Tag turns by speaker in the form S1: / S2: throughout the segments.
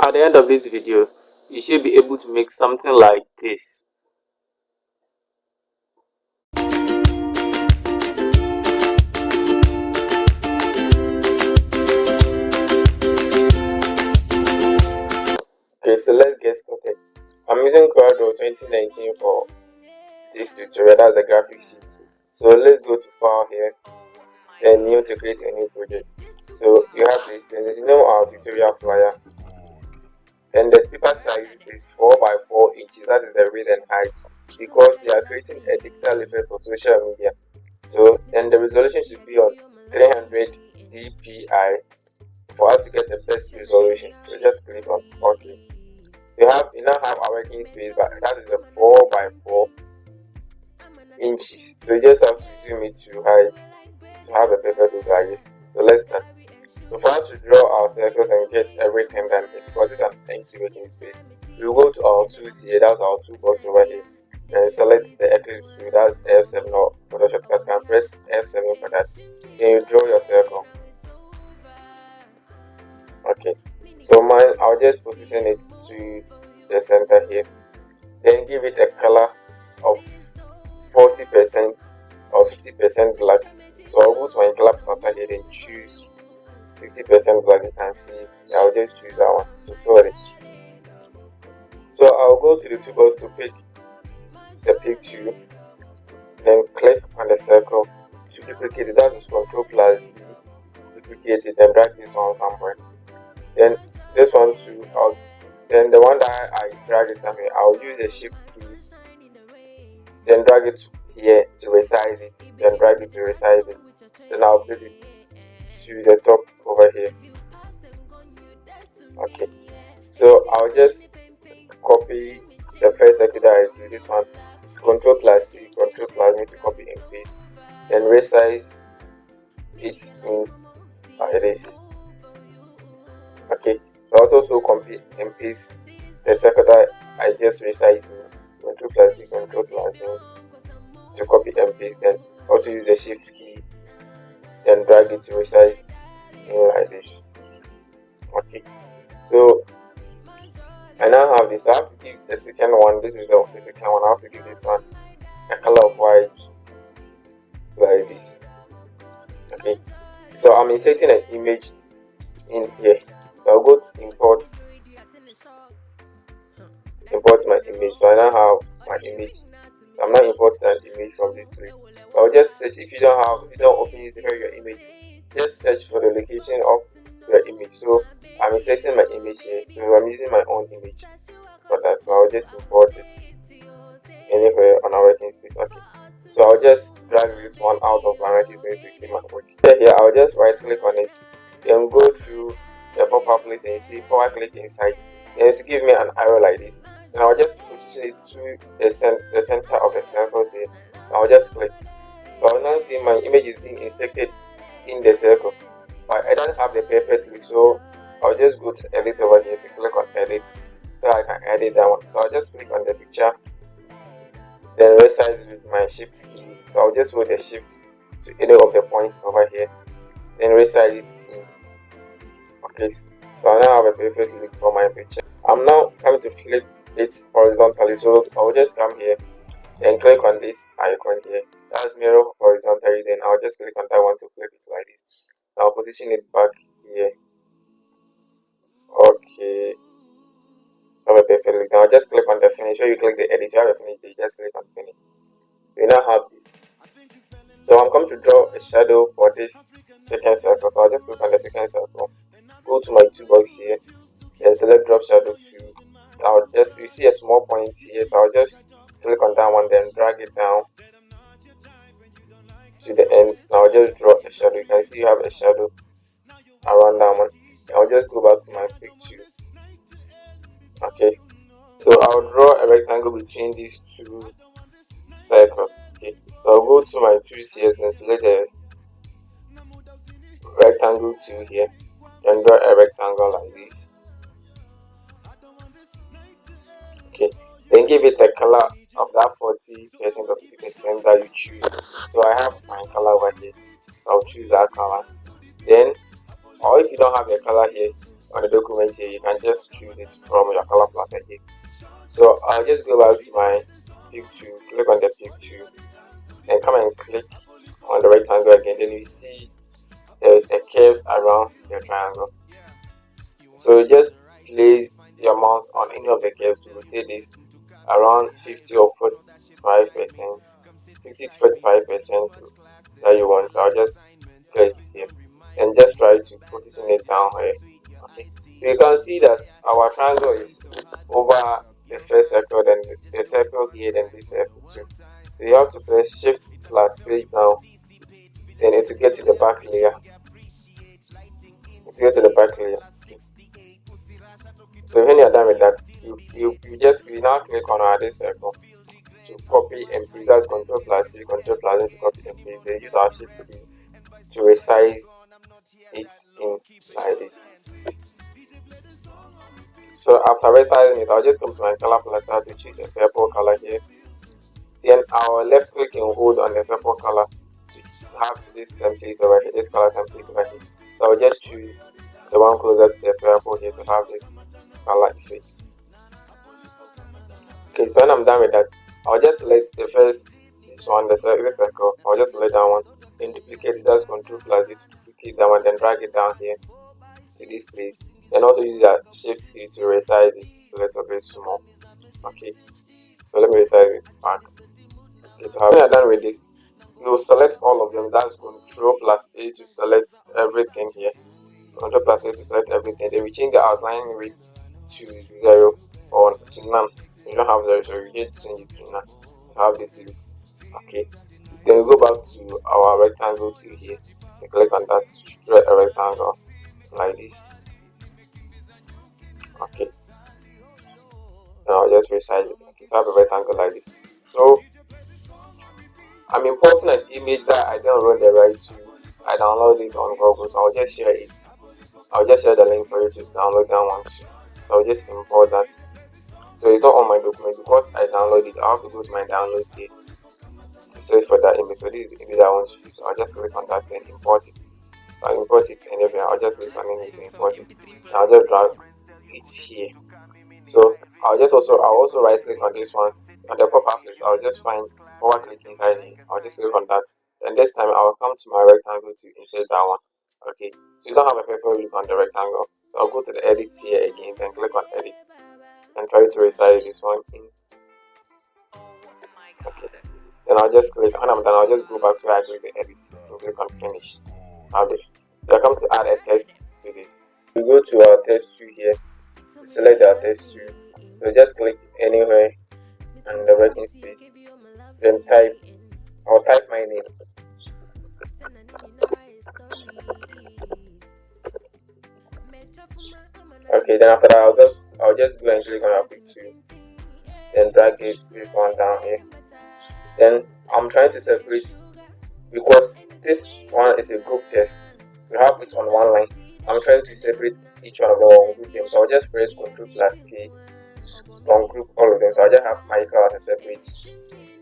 S1: At the end of this video, you should be able to make something like this. Okay, so let's get started. I'm using CorelDraw 2019 for this tutorial. That's the graphics sheet. So let's go to file here, then new to create a new project. So you have this, then you know our tutorial flyer. Then the paper size is 4 by 4 inches, that is the width and height, because we are creating a digital effect for social media. So then the resolution should be on 300 dpi for us to get the best resolution. So just click on OK. You now have our working space, but that is a 4 by 4 inches. So you just have to zoom it to height to have a perfect look like this. So let's start. So for us to draw our circles and get everything done here, because this is an empty working space, we will go to our tools here. That's our toolbox over here, and select the Eclipse tool. That's F7 or for the shortcut. You can press F7 for that. Then you draw your circle. Okay, so mine, I'll just position it to the center here. Then give it a color of 40% or 50% black. So I'll go to my color pattern here, then choose 50% black. You can see I'll just choose that one to fill it. So I'll go to the toolbox to pick the picture, then click on the circle to duplicate it. That's Ctrl+D, duplicate it, then drag this one somewhere. Then this one too, then the one that I drag it somewhere, I'll use the shift key, then drag it here to resize it, then drag it to resize it, then I'll put it to the top over here. Okay, so I'll just copy the first circle that I do, this one, Ctrl+C, Ctrl+V to copy and paste, then resize it in like this. Okay, so also copy and paste the circle that I just resized in, Ctrl+C, Ctrl+V to copy and paste, then also use the shift key, then drag it to resize in like this. Okay, so I now have this. I have to give the second one, this is the second one, I have to give this one a color of white like this. Okay, so I'm inserting an image in here. So I'll go to import my image. So I now have my image. I'm not importing an image from this place. I'll just search. If you don't open this where your image is, just search for the location of your image. So I'm inserting my image here. So I'm using my own image for that. So I'll just import it anywhere on our working space. Okay. So I'll just drag this one out of my working space to see my work. Here I'll just right click on it, then go through the pop-up place and you see power click inside. Then it's give me an arrow like this. And I'll just position it to the center of the circles here. I'll just click. So I'll now see my image is being inserted in the circle, but I don't have the perfect look. So I'll just go to edit over here to click on edit, so I can edit that one. So I'll just click on the picture, then resize it with my shift key. So I'll just hold the shift to any of the points over here, then resize it in. Okay, so I now have a perfect look for my picture. I'm now coming to flip it horizontally, so I'll just come here and click on this icon here. That's mirror horizontally, then I'll just click on that one to flip it like this. I'll position it back here. Okay, have a perfect look. Now I'll just click on the finish. When you click the edit, you have a finish, you just click on finish. We now have this. So I'm coming to draw a shadow for this second circle. So I'll just click on the second circle, go to my toolbox here, and select drop shadow to. You see a small point here, so I'll just click on that one, then drag it down to the end. Now I'll just draw a shadow. You can see you have a shadow around that one. I'll just go back to my picture. Okay, so I'll draw a rectangle between these two circles. Okay, so I'll go to my tools here and select the rectangle tool here and draw a rectangle like this. Okay, then give it a color of that 40% or 50% that you choose. So I have my color over here. I'll choose that color. Then, or if you don't have a color here, on the document here, you can just choose it from your color platter here. So I'll just go back to my pick tool, click on the pick tool, and come and click on the rectangle again. Then you see there's a curves around the triangle. So just place your mouse on any of the curves to rotate this around 50 or 45%, 50 to 45% that you want. So I'll just click it here and just try to position it down here. Okay, so you can see that our triangle is over the first circle, then the circle here, then this circle too. So you have to press Shift plus page down, then it will get to the back layer. Let's get to the back layer. So when you're done with that, you now click on this circle to copy and paste. That's Control plus C, Control plus N to copy and paste. Then use our Shift key to resize it in like this. So after resizing it, I'll just come to my color palette to choose a purple color here. Then I'll left click and hold on the purple color to have this template over here, this color template over here. So I'll just choose the one closer to the purple here to have this color effect. Okay, so when I'm done with that, I'll just select the first, this one, the circle. I'll just select that one, then duplicate it. That's Control plus D to duplicate that one, then drag it down here to this place. And also use that Shift key to resize it a little bit small. Okay, so let me resize it back. Okay, so when you're done with this, you'll select all of them. That's Control plus A to select everything here. Control plus A to select everything. Then we change the outline width to 0 or to none. You don't have 0, so you need to change it to none to have this look. Okay, then we go back to our rectangle tool here. You click on that to draw a rectangle like this. Okay, now I'll just resize it. Okay, so I have a rectangle like this. So I'm importing an image that I don't run the right to. I download it on Google, so I'll just share it. I'll just share the link for you to download that one too. So I'll just import that. So it's not on my document because I download it. I have to go to my downloads here to search for that image. So this is the image I want to use. So I'll just click on that and import it. So I'll import it anywhere. I'll just click on it to import it. And I'll just drag it here. So I'll also right click on this one on the pop-up list. I'll just find forward click inside here. I'll just click on that. And this time I'll come to my rectangle to insert that one. Okay, so you don't have a perfect look on the rectangle. So I'll go to the edit here again, then click on edit and try to resize this one in. Okay, then I'll just click. When I'm done, I'll just go back to where I click the edit and click on finish. Now this. So I come to add a text to this. We go to our text tool here to select our text tool. So just click anywhere on the working space. Then I'll type my name. Okay, then after that I'll just go and click on our pick tool, then drag this one down here. Then I'm trying to separate because this one is a group text. We have it on one line. I'm trying to separate each one of them or group them. So I'll just press Ctrl plus K to ungroup all of them. So I just have Michael as a separate,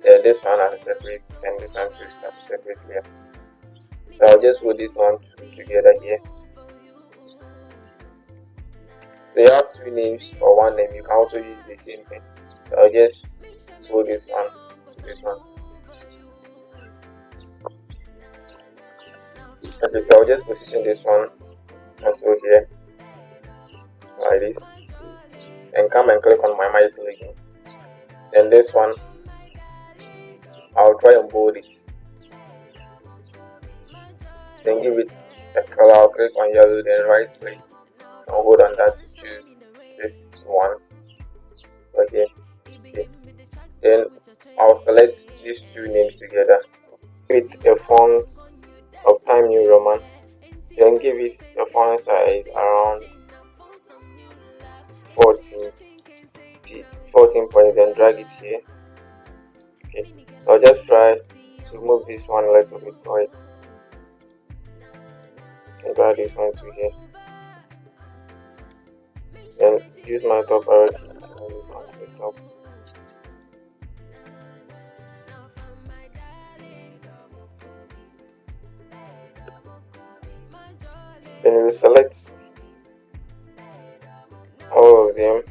S1: then this one as a separate, and this one too as a separate layer. So I'll just hold this one together here. They have two names or one name. You can also use the same thing. So I'll just hold this one to this one. Okay, so I'll just position this one also here like this, and come and click on my mic again. Then this one I'll try and bold it, then give it a color. I'll click on yellow, then right click and hold on that to choose this one. Okay, then I'll select these two names together with a font of Time New Roman, then give it a font size around 14 points, then drag it here. Okay, I'll just try to move this one a little bit for it and drag this one to here, then use my top arrow key to move it on to the top. Then we select of them,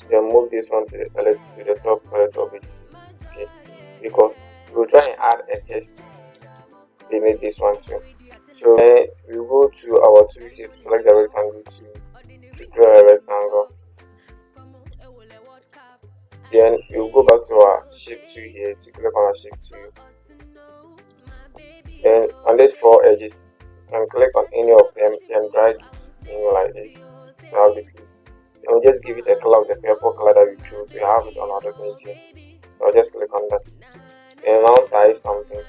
S1: then move this one to the top part of it. Okay, because we'll try and add a text beneath this one too. So then we'll go to our tools here to select the rectangle to draw a rectangle. Then we'll go back to our shape tool here to click on our shape tool. Then on these four edges, you can click on any of them and drag it in like this to have this look. Then we'll just give it a color of the purple color that we chose. We have it on our document here. So I'll just click on that. And now type something.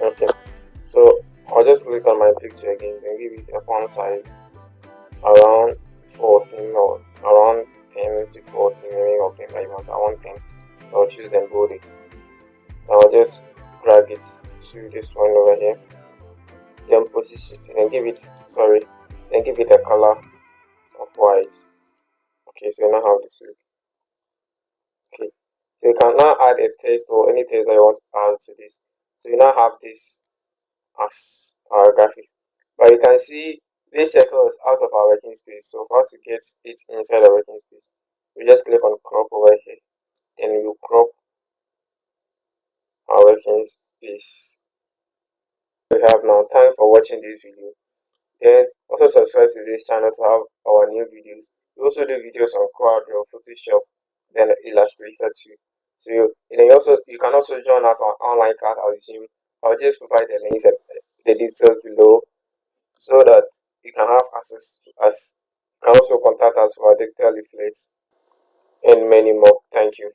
S1: Okay, so I'll just click on my picture again and give it a font size around 14 or around 10 to 14, maybe of them that you want. I want 10. I'll choose then bold it. I'll just drag it to this one over here. Then position, then give it a color of white. Okay, so you now have this look. Okay, so you can now add a text or any text that you want to add to this. So you now have this as our graphics, but you can see this circle is out of our working space. So for us to get it inside our working space, we just click on crop over here and we will crop our working space. We have now. Thanks for watching this video. Then also subscribe to this channel to have our new videos. We also do videos on CorelDraw, Photoshop, then Illustrator too. So you can also join us on online class. I'll just provide the links and the details below so that you can have access to us. You can also contact us for our digital leaflets and many more. Thank you.